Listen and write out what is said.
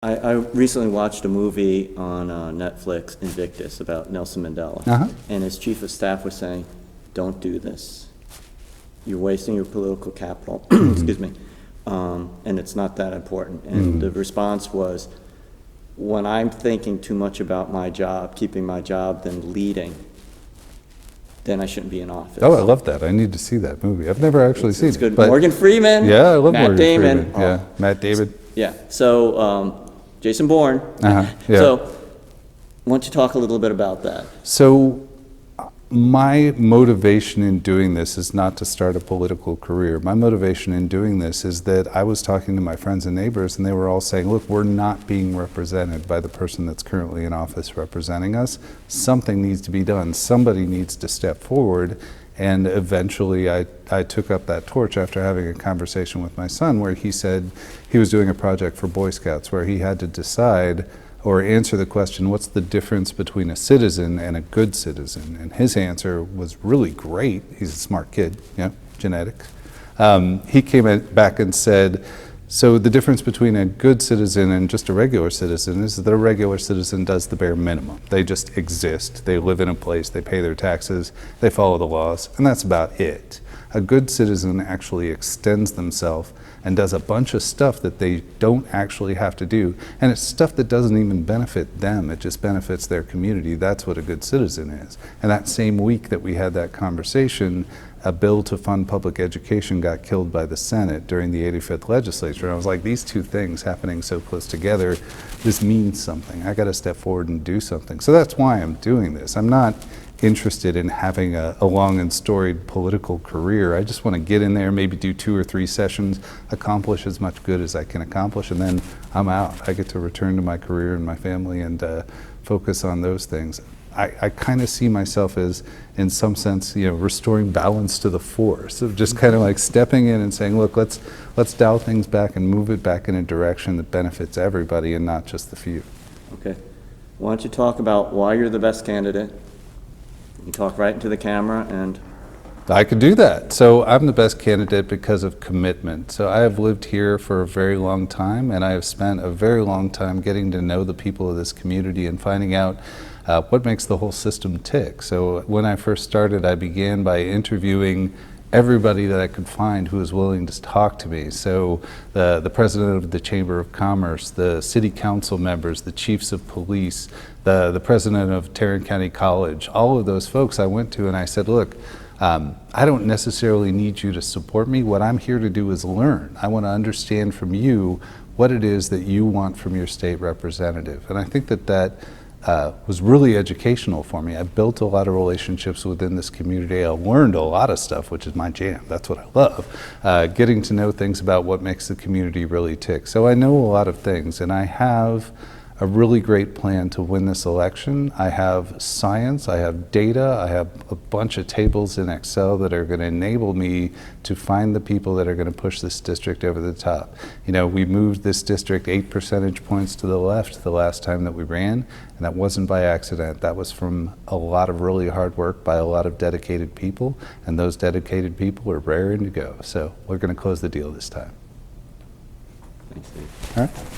I recently watched a movie on Netflix, Invictus, about Nelson Mandela. And his chief of staff was saying, don't do this. You're wasting your political capital, excuse me, and it's not that important. And the response was, when I'm thinking too much about my job, keeping my job, than leading, then I shouldn't be in office. Oh, I love that. I need to see that movie. I've never actually seen it. It's good. Morgan Freeman. Yeah, I love Morgan Damon. Freeman. Yeah, Matt Damon. Yeah. So Jason Bourne. Yeah. So why don't you talk a little bit about that? So my motivation in doing this is not to start a political career. My motivation in doing this is that I was talking to my friends and neighbors, and they were all saying, look, we're not being represented by the person that's currently in office representing us. Something needs to be done. Somebody needs to step forward. And eventually I took up that torch after having a conversation with my son, where he said he was doing a project for Boy Scouts where he had to decide or answer the question, what's the difference between a citizen and a good citizen? And his answer was really great. He's a smart kid, genetics. He came back and said, so the difference between a good citizen and just a regular citizen is that a regular citizen does the bare minimum. They just exist. They live in a place, they pay their taxes, they follow the laws, and that's about it. A good citizen actually extends themselves and does a bunch of stuff that they don't actually have to do. And it's stuff that doesn't even benefit them, it just benefits their community. That's what a good citizen is. And that same week that we had that conversation, a bill to fund public education got killed by the Senate during the 85th legislature. And I was like, these two things happening so close together, this means something. I gotta step forward and do something. So that's why I'm doing this. I'm not interested in having a long and storied political career. I just want to get in there, maybe do 2 or 3 sessions, accomplish as much good as I can accomplish, and then I'm out. I get to return to my career and my family and focus on those things. I kind of see myself as, in some sense, restoring balance to the force, of just kind of like stepping in and saying, look, let's dial things back and move it back in a direction that benefits everybody and not just the few. Okay. Why don't you talk about why you're the best candidate? You talk right into the camera, and I could do that. So I'm the best candidate because of commitment. So I have lived here for a very long time, and I have spent a very long time getting to know the people of this community and finding out what makes the whole system tick. So when I first started, I began by interviewing everybody that I could find who was willing to talk to me. So the president of the Chamber of Commerce, the city council members, the chiefs of police, the president of Tarrant County College, all of those folks I went to and I said, look, I don't necessarily need you to support me. What I'm here to do is learn. I want to understand from you what it is that you want from your state representative. And I think that was really educational for me. I built a lot of relationships within this community. I learned a lot of stuff, which is my jam. That's what I love. Getting to know things about what makes the community really tick. So I know a lot of things, and I have a really great plan to win this election. I have science, I have data, I have a bunch of tables in Excel that are going to enable me to find the people that are going to push this district over the top. We moved this district 8 percentage points to the left the last time that we ran, and that wasn't by accident. That was from a lot of really hard work by a lot of dedicated people, and those dedicated people are raring to go. So we're going to close the deal this time. Thanks, Steve. All right.